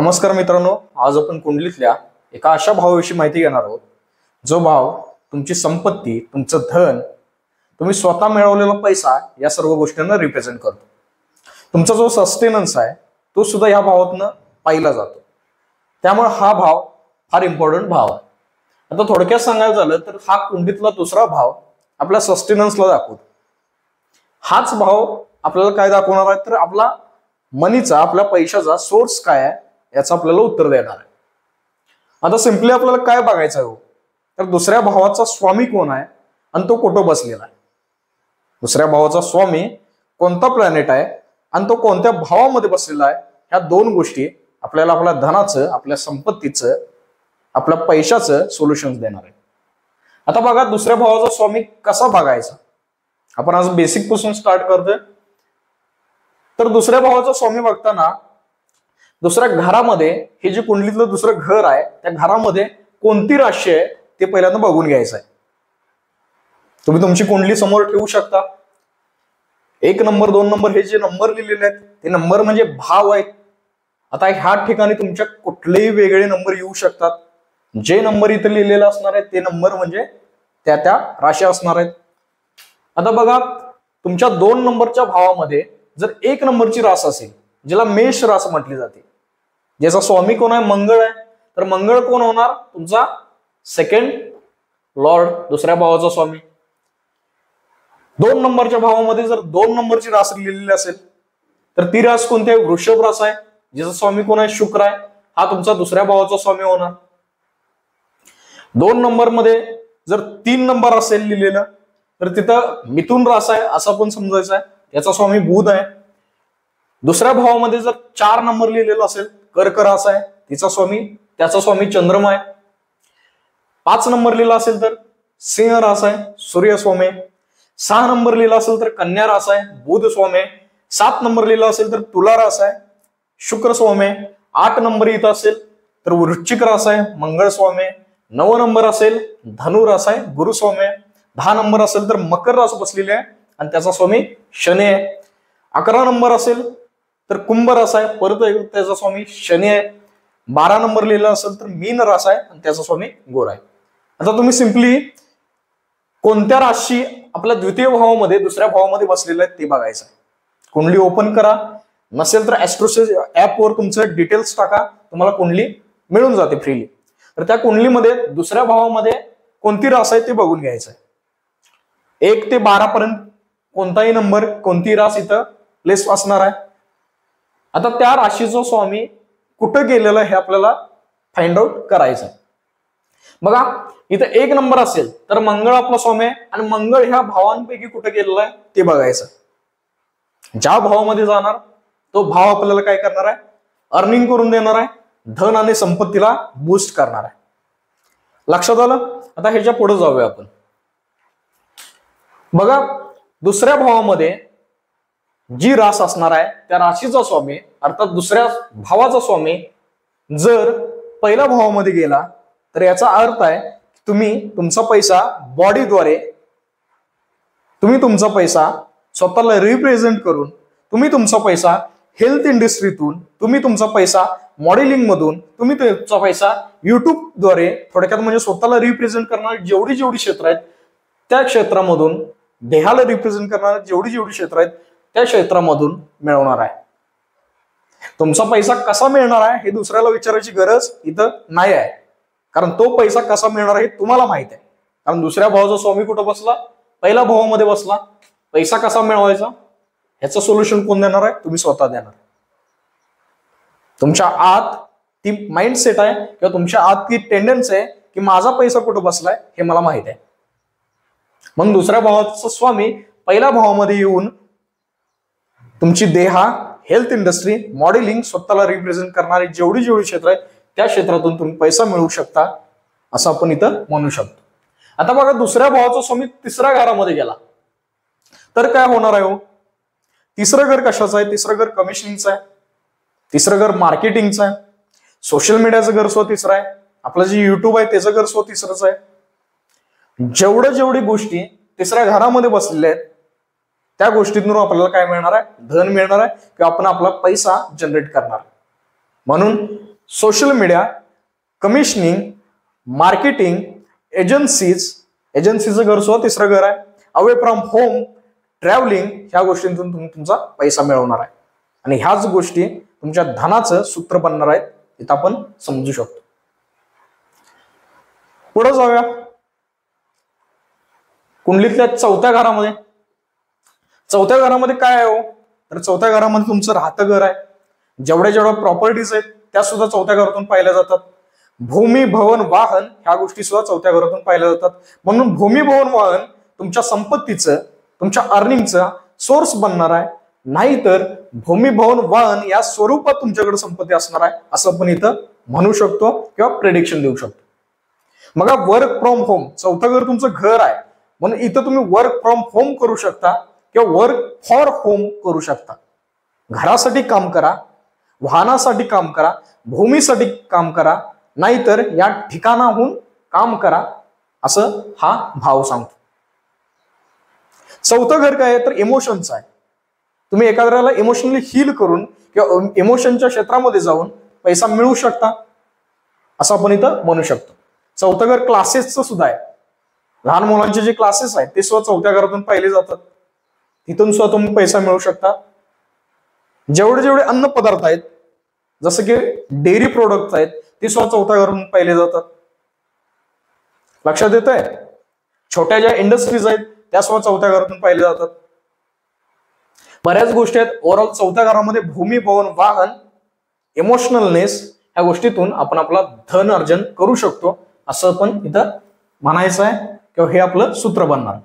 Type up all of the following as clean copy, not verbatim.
नमस्कार मित्रांनो, आज आपण कुंडलीतल्या एका अशा भावाविषयी माहिती घेणार आहोत जो भाव तुमची संपत्ती, तुमचं धन, तुम्ही स्वतः मिळवलेला पैसा या सर्व गोष्टींना रिप्रेझेंट करतो। तुमचा जो सस्टेनन्स आहे तो सुद्धा या भावातनं पाहिला जातो। त्यामुळे हा भाव फार इम्पॉर्टंट भाव आहे। आता थोडक्यात सांगायचं झालं तर हा कुंडलीतला दुसरा भाव आपल्या सस्टेनन्सला दाखवतो। हाच भाव आपल्याला काय दाखवणार आहे तर आपला मनीचा, आपल्या पैशाचा सोर्स काय आहे याचं आपल्याला उत्तर देणार आहे। आता सिंपली आपल्याला काय बघायचं आहे तर दुसऱ्या भावाचा स्वामी कोण आहे आणि तो कुठं बसलेला आहे। दुसऱ्या भावाचा स्वामी कोणता प्लॅनेट आहे आणि तो कोणत्या भावामध्ये बसलेला आहे, ह्या दोन गोष्टी आपल्याला आपल्या धनाचं, आपल्या संपत्तीचं, आपल्या पैशाचं सोल्युशन देणार आहे। आता बघा दुसऱ्या भावाचा स्वामी कसा बघायचा, आपण आज बेसिक पासून स्टार्ट करतोय। तर दुसऱ्या भावाचा स्वामी बघताना दुसऱ्या घरामध्ये, हे जे कुंडलीतलं दुसरं घर आहे त्या घरामध्ये कोणती राशी आहे ते पहिल्यांदा बघून घ्यायचं आहे। तुम्ही तुमची कुंडली समोर ठेवू शकता। 1 नंबर 2 नंबर हे जे नंबर लिहिलेले आहेत ते नंबर म्हणजे भाव आहेत। आता ह्या ठिकाणी तुमच्या कुठलेही वेगळे नंबर येऊ शकतात। जे नंबर इथे लिहिलेले असणार आहेत ते नंबर म्हणजे त्या त्या राशी असणार आहेत। आता बघा तुमच्या 2 नंबरच्या भावामध्ये जर 1 नंबरची रास असेल, ज्याला मेष रास म्हटली जाते, ज्याचा स्वामी कोण आहे मंगळ आहे, तर मंगळ कोण होणार तुमचा सेकंड लॉर्ड, दुसऱ्या भावाचा स्वामी। 2 नंबरच्या भावामध्ये जर 2 नंबरची रास लिहिलेली असेल तर ती रास कोणती आहे, वृषभ रास आहे, ज्याचा स्वामी कोण आहे शुक्र आहे, हा तुमचा दुसऱ्या भावाचा स्वामी होणार। 2 नंबर मध्ये जर 3 नंबर असेल लिहिलेलं तर तिथं मिथुन रास आहे असं पण समजायचं आहे, याचा स्वामी बुध आहे। दुसऱ्या भावामध्ये जर 4 नंबर लिहिलेला असेल कर्क रास आहे, त्याचा स्वामी चंद्रमा आहे। 5 नंबर लिहिला असेल तर सिंह रास आहे, सूर्य स्वामी। 6 नंबर लिहिला असेल तर कन्या रास आहे, बुध स्वामी। 7 नंबर लिहिला असेल तर तुला रास आहे, शुक्र स्वामी। 8 नंबर इथं असेल तर वृश्चिक रास आहे, मंगळ स्वामी। 9 नंबर असेल धनु रास आहे, गुरु स्वामी। 10 नंबर असेल तर मकर रास बसलेली आहे आणि त्याचा स्वामी शनी आहे। 11 नंबर असेल तर कुंभ रास आहे, परत त्याचा स्वामी शनी आहे। 12 नंबर लिहिला असेल तर मीन रास आहे आणि त्याचा स्वामी गुरु आहे। आता तुम्ही सिंपली कोणत्या राशी आपल्या द्वितीय भावामध्ये, दुसऱ्या भावामध्ये बसलेल्या आहेत ते बघायचं आहे। कुंडली ओपन करा, नसेल तर ऍस्ट्रोसेज ऍप वर तुमचं डिटेल्स टाका, तुम्हाला कुंडली मिळून जाते फ्रीली। तर त्या कुंडलीमध्ये दुसऱ्या भावामध्ये कोणती रास आहे ते बघून घ्यायचं आहे। 1 ते 12 पर्यंत कोणताही नंबर, कोणती रास इथं प्लेस असणार आहे। आता त्या राशीचा स्वामी कुठं गेलेला हे आपल्याला फाइंड आउट करायचं आहे। बघा इथं 1 नंबर असेल तर मंगळ आपला स्वामी आहे आणि मंगळ ह्या भावांपैकी कुठं गेलेला आहे ते बघायचं। ज्या भावामध्ये जाणार तो भाव आपल्याला काय करणार आहे, अर्निंग करून देणार आहे, धन आणि संपत्तीला बूस्ट करणार आहे। लक्षात आलं? आता ह्याच्या पुढे जाऊया आपण। बघा दुसऱ्या भावामध्ये जी रास असणार आहे त्या राशीचा स्वामी अर्थात दुसऱ्या भावाचा स्वामी जर पहिल्या भावामध्ये गेला तर याचा अर्थ आहे तुम्ही तुमचा पैसा बॉडीद्वारे, तुम्ही तुमचा पैसा स्वतःला रिप्रेझेंट करून, तुम्ही तुमचा पैसा हेल्थ इंडस्ट्रीतून, तुम्ही तुमचा पैसा मॉडेलिंग मधून, तुम्ही तुमचा पैसा युट्यूबद्वारे, थोडक्यात म्हणजे स्वतःला रिप्रेझेंट करणारी जेवढी क्षेत्र आहेत त्या क्षेत्रामधून, देहाला रिप्रेझेंट करणारे जेवढी क्षेत्र आहेत त्या क्षेत्रामधून मिळवणार आहे। तुमचा पैसा कसा मिळणार आहे हे दुसऱ्याला विचारायची गरज इथं नाही आहे, कारण तो पैसा कसा मिळणार आहे तुम्हाला माहित आहे। कारण दुसऱ्या भावाचा स्वामी कुठं बसला, पहिल्या भावामध्ये बसला। पैसा कसा मिळवायचा ह्याचं सोल्युशन कोण देणार आहे, तुम्ही स्वतः देणार। तुमच्या आत ती माइंडसेट आहे किंवा तुमच्या आत ती टेंडन्सी आहे की माझा पैसा कुठं बसलाय हे मला माहित आहे। मग दुसऱ्या भावाचा स्वामी पहिल्या भावामध्ये येऊन तुमची देहा, हेल्थ इंडस्ट्री, मॉडेलिंग, स्वतःला रिप्रेझेंट करणारे जेवढी क्षेत्र आहेत त्या क्षेत्रातून तुम्ही पैसा मिळवू शकता असं आपण इथं म्हणू शकतो। आता बघा दुसऱ्या भावाचा स्वामी तिसऱ्या घरामध्ये गेला तर काय होणार आहे हो? तिसरं घर कशाचं आहे? तिसरं घर कमिशनिंगचं आहे, तिसरं घर मार्केटिंगचं आहे, सोशल मीडियाचं घर स्व तिसरं आहे, आपलं जे युट्यूब आहे त्याचं घर स्व तिसरंच आहे। जेवढी गोष्टी तिसऱ्या घरामध्ये बसलेल्या आहेत त्या गोष्टींवरून आपल्याला काय मिळणार आहे, धन मिळणार आहे किंवा आपण आपला पैसा जनरेट करणार। म्हणून सोशल मीडिया, कमिशनिंग, मार्केटिंग, एजन्सीचं घर सुद्धा तिसरं घर आहे. अवे फ्रॉम होम, ट्रॅव्हलिंग, ह्या गोष्टींतून तुम्ही तुमचा पैसा मिळवणार आहे. आणि ह्याच गोष्टी तुमच्या धनाचं सूत्र बनणार आहेत, इथं आपण समजू शकतो. पुढे जाऊया कुंडलीतल्या चौथ्या घरामध्ये. चौथ्या घरामध्ये काय आहे हो, तर चौथ्या घरामध्ये तुमचं राहतं घर आहे. जेवढ्या प्रॉपर्टीज आहेत त्या सुद्धा चौथ्या घरातून पाहिल्या जातात. भूमी, भवन, वाहन ह्या गोष्टी सुद्धा चौथ्या घरातून पाहिल्या जातात. म्हणून भूमी, भवन, वाहन तुमच्या संपत्तीचं, तुमच्या अर्निंगचा सोर्स बनणार आहे. नाहीतर भूमी, भवन, वाहन या स्वरूपात तुमच्याकडे संपत्ती असणार आहे, असं आपण इथं म्हणू शकतो किंवा प्रेडिक्शन देऊ शकतो. मग वर्क फ्रॉम होम, चौथं घर तुमचं घर आहे, म्हणून इथं तुम्ही वर्क फ्रॉम होम करू शकता किंवा वर्क फॉर होम करू शकता. घरासाठी काम करा, वाहनासाठी काम करा, भूमीसाठी काम करा, नाहीतर या ठिकाणाहून काम करा, असं हा भाव सांगतो. चौथं घर काय आहे, तर इमोशनचं आहे. तुम्ही एखाद्याला इमोशनली हील करून किंवा इमोशनच्या क्षेत्रामध्ये जाऊन पैसा मिळवू शकता, असं आपण इथं म्हणू शकतो. चौथं घर क्लासेसचं सुद्धा आहे. लहान मुलांचे जे क्लासेस आहेत ते सुद्धा चौथ्या घरातून पाहिले जातात. तिथून सुद्धा तुम्ही पैसा मिळवू शकता. जेवढे अन्न पदार्थ आहेत, जसं की डेअरी प्रोडक्ट आहेत, ते सुद्धा चौथ्या घरातून पाहिले जातात. लक्षात येत आहे? छोट्या ज्या इंडस्ट्रीज आहेत त्या सुद्धा चौथ्या घरातून पाहिल्या जातात. बऱ्याच गोष्टी आहेत. ओव्हरऑल चौथ्या घरामध्ये भूमी, भवन, वाहन, इमोशनलनेस या गोष्टीतून आपण आपला धन अर्जन करू शकतो, असं पण इथं म्हणायचं आहे किंवा हे आपलं सूत्र बनणार.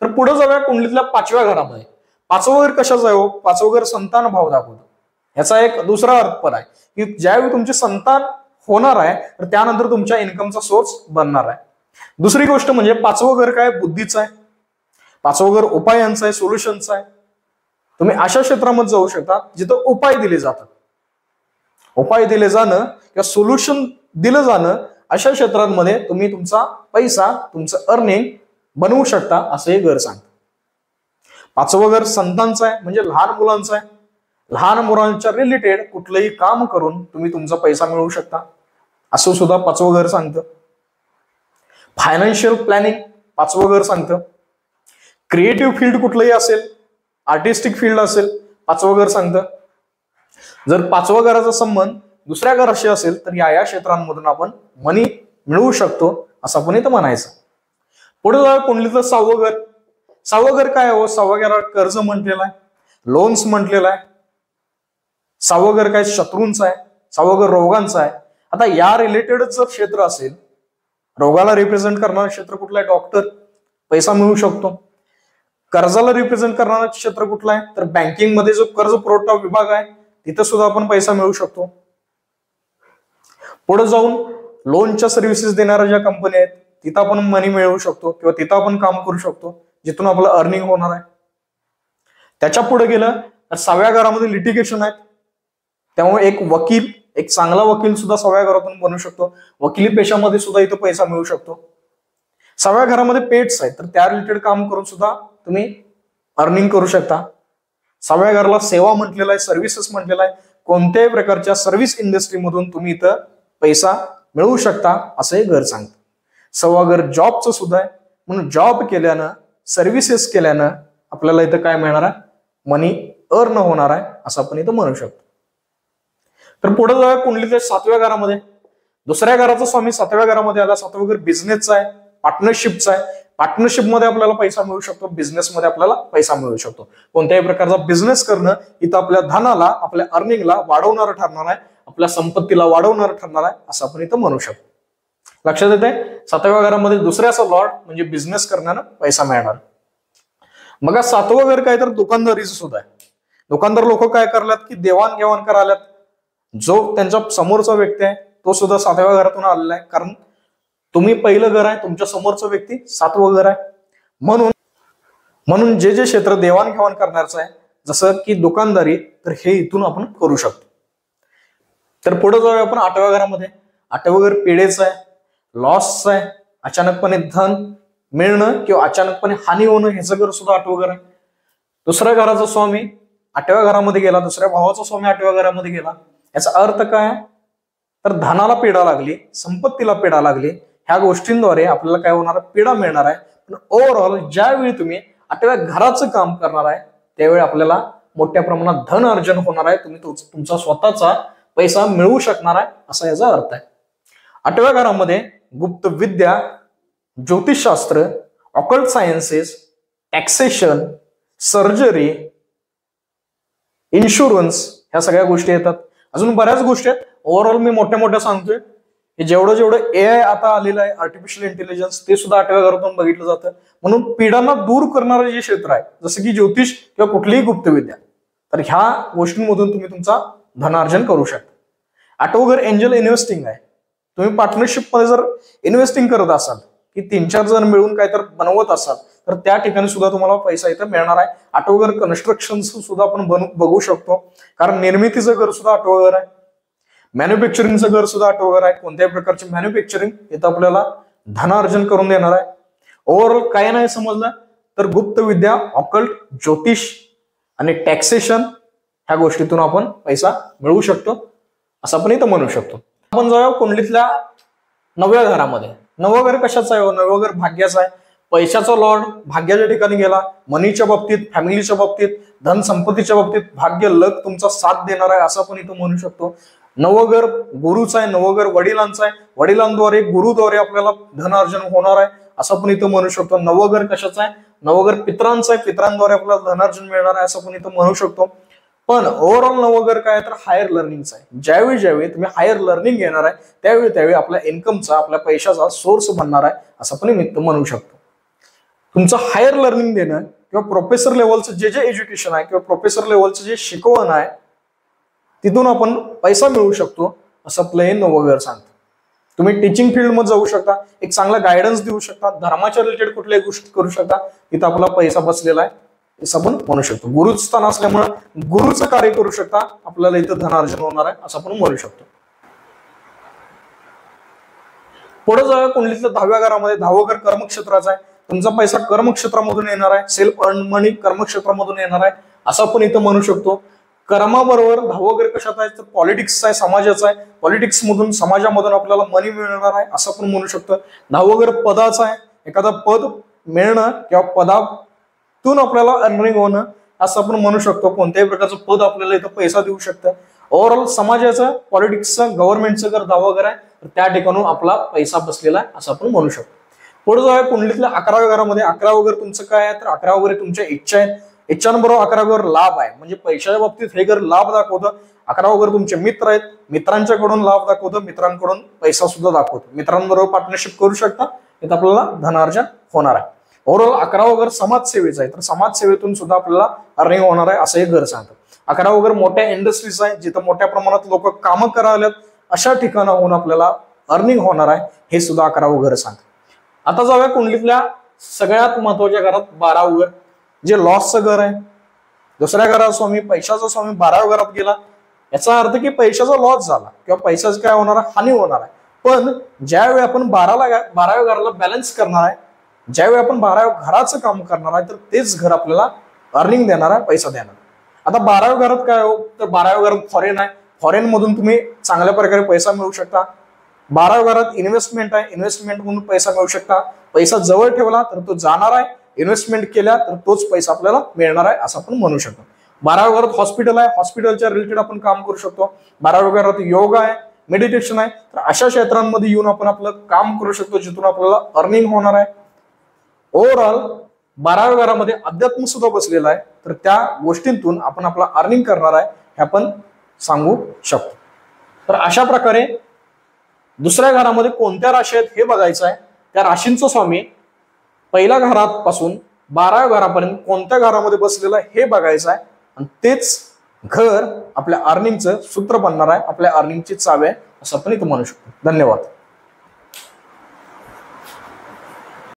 तर पुढे जाऊया कुंडलीतल्या पाचव्या घरामध्ये. पाचवं घर कशाचं आहे हो? पाचवं घर संतान भाव दाखवतो. याचा एक दुसरा अर्थ पण आहे की ज्यावेळी तुमचे संतान होणार आहे तर त्यानंतर तुमच्या इन्कमचा सोर्स बनणार आहे. दुसरी गोष्ट म्हणजे पाचवं घर काय, बुद्धीचं आहे. पाचवं घर उपायांचं आहे, सोल्युशनचं आहे. तुम्ही अशा क्षेत्रामध्ये जाऊ शकता जिथं उपाय दिले जातात. उपाय दिले जाणं किंवा सोल्युशन दिलं जाणं, अशा क्षेत्रांमध्ये तुम्ही तुमचा पैसा, तुमचं अर्निंग बनवू शकता, असं हे घर सांगतं. पाचवं घर संतांचं आहे, म्हणजे लहान मुलांचं आहे. लहान मुलांच्या रिलेटेड कुठलंही काम करून तुम्ही तुमचा पैसा मिळवू शकता, असं सुद्धा पाचवं घर सांगतं. फायनान्शियल प्लॅनिंग पाचवं घर सांगतं. क्रिएटिव्ह फील्ड कुठलंही असेल, आर्टिस्टिक फील्ड असेल, पाचवं घर सांगतं. जर पाचवं घराचा संबंध दुसऱ्या घराशी असेल तर या क्षेत्रांमधून आपण मनी मिळवू शकतो, असं आपण इथं म्हणायचं. पुढे जाऊया कुंडलीतलं सहावं घर. सहावं घर काय हो? सहावं घराला कर्ज म्हटलेलं आहे, लोन्स म्हटलेलं आहे. सहावं घर काय, शत्रूंचं आहे. सहावं घर रोगांचं आहे. आता या रिलेटेडच जर क्षेत्र असेल, रोगाला रिप्रेझेंट करणारं क्षेत्र कुठलं आहे? डॉक्टर, पैसा मिळू शकतो. कर्जाला रिप्रेझेंट करणारं क्षेत्र कुठलं आहे? तर बँकिंग मध्ये जो कर्ज पुरवठा विभाग आहे तिथं सुद्धा आपण पैसा मिळवू शकतो. पुढे जाऊन लोनच्या सर्व्हिसेस देणाऱ्या ज्या कंपन्या आहेत तिथं आपण मनी मिळवू शकतो किंवा तिथं आपण काम करू शकतो, जिथून आपलं अर्निंग होणार आहे. त्याच्या पुढे गेलं तर सहाव्या घरामध्ये लिटिगेशन आहेत. त्यामुळे एक वकील, एक चांगला वकील सुद्धा सहाव्या घरातून बनू शकतो. वकिली पेशामध्ये सुद्धा इथं पैसा मिळू शकतो. सहाव्या घरामध्ये पेट्स आहेत, तर त्या रिलेटेड काम करून सुद्धा तुम्ही अर्निंग करू शकता. सहाव्या घराला सेवा म्हटलेला आहे, सर्व्हिसेस म्हटलेला आहे. कोणत्याही प्रकारच्या सर्व्हिस इंडस्ट्रीमधून तुम्ही इथं पैसा मिळवू शकता, असं हे घर सांगतं. सहावं घर जॉबचं सुद्धा आहे, म्हणून जॉब केल्यानं, सर्व्हिसेस केल्यानं आपल्याला इथं काय मिळणार आहे? मनी अर्न होणार आहे, असं आपण इथं म्हणू शकतो. तर पुढे जाऊया कुंडलीच्या सातव्या घरामध्ये. दुसऱ्या घराचा स्वामी सातव्या घरामध्ये आला. सातवं घर बिझनेसचा आहे, पार्टनरशिपचा आहे. पार्टनरशिपमध्ये आपल्याला पैसा मिळू शकतो, बिझनेसमध्ये आपल्याला पैसा मिळू शकतो. कोणत्याही प्रकारचा बिझनेस करणं इथं आपल्या धनाला, आपल्या अर्निंगला वाढवणारं ठरणार आहे, आपल्या संपत्तीला वाढवणारं ठरणार आहे, असं आपण इथं म्हणू शकतो. लक्षात येते? सातव्या घरामध्ये दुसऱ्याचा लॉर्ड म्हणजे बिझनेस करण्यानं पैसा मिळणार. मग सातवं घर काय, तर दुकानदारीचं सुद्धा आहे. दुकानदार लोक काय करल्यात की देवाणघेवाण करायल्यात. जो त्यांच्या समोरचा व्यक्ती आहे तो सुद्धा सातव्या घरातून आलेला आहे, कारण तुम्ही पहिलं घर आहे, तुमच्या समोरचा व्यक्ती सातवं घर आहे. म्हणून जे क्षेत्र देवाणघेवाण करण्याचं आहे, जसं की दुकानदारी, तर हे इथून आपण करू शकतो. तर पुढे जाऊया आपण आठव्या घरामध्ये. आठवं घर पेढेचं आहे, लॉसचं आहे. अचानकपणे धन मिळणं किंवा अचानकपणे हानी होणं ह्याचं घर सुद्धा आठवं घर आहे. दुसऱ्या घराचा स्वामी आठव्या घरामध्ये गेला, दुसऱ्या भावाचा स्वामी आठव्या घरामध्ये गेला. याचा अर्थ काय? तर धनाला पीडा लागली, संपत्तीला पीडा लागली, ह्या गोष्टींद्वारे आपल्याला काय होणार, पीडा मिळणार आहे. पण ओव्हरऑल ज्यावेळी तुम्ही 8व्या घराचं काम करणार आहे त्यावेळी आपल्याला मोठ्या प्रमाणात धन अर्जन होणार आहे. तुम्ही तुमचा स्वतःचा पैसा मिळवू शकणार आहे असा याचा अर्थ आहे. 8व्या घरामध्ये गुप्त विद्या, ज्योतिषशास्त्र, occult sciences, taxation, surgery, insurance ह्या सगळ्या गोष्टी येतात. अजून बऱ्याच गोष्टी आहेत. ओव्हरऑल मी मोठ्या सांगतोय की जेवढं AI आता आलेलं आहे, आर्टिफिशियल इंटेलिजन्स, ते सुद्धा 8व्या घरातून बघितलं जातं. म्हणून पिढ्यांना दूर करणारं जे क्षेत्र आहे जसं की ज्योतिष किंवा कुठलीही गुप्तविद्या, तर ह्या गोष्टींमधून तुम्ही तुमचा धनार्जन करू शकता. 8वं घर एंजल इन्व्हेस्टिंग आहे. तुम्ही पार्टनरशिप मध्ये जर इन्व्हेस्टिंग करत असाल की 3-4 जण मिळून काय तर बनवत असाल तर त्या ठिकाणी सुद्धा तुम्हाला पैसा इथं मिळणार आहे. 8वं घर कन्स्ट्रक्शन सुद्धा आपण बघू शकतो, कारण निर्मितीचं घर सुद्धा 8वं घर आहे. मॅन्युफॅक्चरिंगचं घर सुद्धा 8वं घर आहे. कोणत्याही प्रकारचे मॅन्युफॅक्चरिंग इथं आपल्याला धनार्जन करून देणार आहे. ओव्हरऑल काय नाही समजलं तर गुप्त विद्या, ऑकल्ट, ज्योतिष आणि टॅक्सेशन ह्या गोष्टीतून आपण पैसा मिळवू शकतो असं आपण इथं म्हणू शकतो. आपण जाऊया कुंडलीतल्या 9व्या घरामध्ये. 9वं घर कशाचं आहे? 9वं घर भाग्याचं आहे. पैशाचा लॉर्ड भाग्याच्या ठिकाणी गेला. मनीच्या बाबतीत, फॅमिलीच्या बाबतीत, धन संपत्तीच्या बाबतीत भाग्य, लक तुमचा साथ देणार आहे असं आपण इथं म्हणू शकतो. 9वं घर गुरुचं आहे. 9वं घर वडिलांचं आहे. वडिलांद्वारे, गुरुद्वारे आपल्याला धनार्जन होणार आहे असं आपण इथं म्हणू शकतो. 9वं घर कशाचं आहे? 9वं घर पितरांचं आहे. पितरांद्वारे आपल्याला धनार्जन मिळणार आहे असं आपण इथं म्हणू शकतो. पण ओव्हरऑल 9वं घर काय तर हायर लर्निंगचं आहे. ज्यावेळी तुम्ही हायर लर्निंग घेणार आहे त्यावेळी आपल्या इन्कमचा, आपल्या पैशाचा सोर्स बनणार आहे असं आपण म्हणू शकतो. तुमचं हायर लर्निंग देणं किंवा प्रोफेसर लेवलचं जे एज्युकेशन आहे किंवा प्रोफेसर लेवलचं जे शिकवण आहे तिथून आपण पैसा मिळवू शकतो असं आपलं हे 9वं घर सांगतं. तुम्ही टीचिंग फील्डमध्ये जाऊ शकता, एक चांगला गायडन्स देऊ शकता, धर्माच्या रिलेटेड कुठल्याही गोष्टी करू शकता, तिथं आपला पैसा बसलेला आहे असं आपण म्हणू शकतो. गुरुस्थान असल्यामुळे गुरुचं कार्य करू शकता, आपल्याला इथं धनार्जन होणार आहे असं आपण म्हणू शकतो. पुढे जाऊया कुंडलीतल्या 10व्या घरामध्ये. 10वं घर कर्मक्षेत्राचं आहे. तुमचा पैसा कर्मक्षेत्रामधून येणार आहे. सेल्फ अर्न मनी कर्मक्षेत्रामधून येणार आहे असं आपण इथं म्हणू शकतो. कर्माबरोबर 10वं घर कशात आहे तर पॉलिटिक्स आहे, समाजाचं आहे. पॉलिटिक्स मधून, समाजामधून आपल्याला मनी मिळणार आहे असं आपण म्हणू शकतो. 10वं घर पदाचं आहे. एखादा पद मिळणं किंवा पदातून आपल्याला अर्निंग होणं असं आपण म्हणू शकतो. कोणत्याही प्रकारचं पद आपल्याला इथं पैसा देऊ शकतं. ओव्हरऑल समाजाचं, पॉलिटिक्सचं, गव्हर्नमेंटचं घर 10वं घर आहे, तर त्या ठिकाणून आपला पैसा बसलेला आहे असं आपण म्हणू शकतो. पुढे जाऊया कुंडलीतल्या 11व्या घरामध्ये. 11वं घर तुमचं काय आहे तर 11वं घर तुमच्या इच्छा आहेत. इच्छांबरोबर 11वं घर लाभ आहे. म्हणजे पैशाच्या बाबतीत हे घर लाभ दाखवतं. 11वं घर तुमचे मित्र आहेत. मित्रांच्याकडून लाभ दाखवतं. मित्रांकडून पैसा सुद्धा दाखवतं. मित्रांबरोबर पार्टनरशिप करू शकता, इथं आपल्याला धनार्जन होणार आहे. ओव्हरऑल 11वं घर समाजसेवेचं आहे, तर समाजसेवेतून सुद्धा आपल्याला अर्निंग होणार आहे असं हे घर सांगतं. 11वं घर मोठ्या इंडस्ट्रीज आहे, जिथं मोठ्या प्रमाणात लोक कामं करायला अशा ठिकाणाहून आपल्याला अर्निंग होणार आहे हे सुद्धा 11वं घर सांगतं. आता जाऊया कुंडलीतल्या सगळ्यात महत्वाच्या घरात 12वं घर, जे लॉसचं घर आहे. दुसऱ्या घरात स्वामी, पैशाचा स्वामी 12व्या घरात गेला, याचा अर्थ की पैशाचा लॉस झाला किंवा पैशाचं काय होणार आहे, हानी होणार आहे. पण ज्यावेळी आपण 12व्या घराला बॅलन्स करणार आहे, ज्यावेळी आपण 12व्या घराचं काम करणार आहे, तर तेच घर आपल्याला अर्निंग देणार आहे, पैसा देणार. आता 12व्या घरात काय हो तर 12व्या घरात फॉरेन आहे. फॉरेन मधून तुम्ही चांगल्या प्रकारे पैसा मिळवू शकता. 12व्या घरात इन्व्हेस्टमेंट आहे, इन्व्हेस्टमेंट म्हणून पैसा मिळवू शकता. पैसा जवळ ठेवला तर तो जाणार आहे, इन्व्हेस्टमेंट केल्या तर तोच पैसा आपल्याला मिळणार आहे असं आपण म्हणू शकतो. 12व्या घरात हॉस्पिटल आहे, हॉस्पिटलच्या रिलेटेड आपण काम करू शकतो. 12व्या घरात योगा आहे, मेडिटेशन आहे, तर अशा क्षेत्रांमध्ये येऊन आपण आपलं काम करू शकतो जिथून आपल्याला अर्निंग होणार आहे. ओव्हरऑल 12व्या घरामध्ये अध्यात्म सुद्धा बसलेला आहे, तर त्या गोष्टींतून आपण आपला अर्निंग करणार आहे हे आपण सांगू शकतो. तर अशा प्रकारे दुसऱ्या घरामध्ये कोणत्या राशी आहेत हे बघायचं आहे. त्या राशींचा स्वामी पहिल्या घरापासून 12व्या घरापर्यंत कोणत्या घरामध्ये बसलेलं आहे हे बघायचं आहे, आणि तेच घर आपल्या अर्निंगचं सूत्र बनणार आहे, आपल्या अर्निंगची चावी आहे असं आपण इथं म्हणू शकतो. धन्यवाद.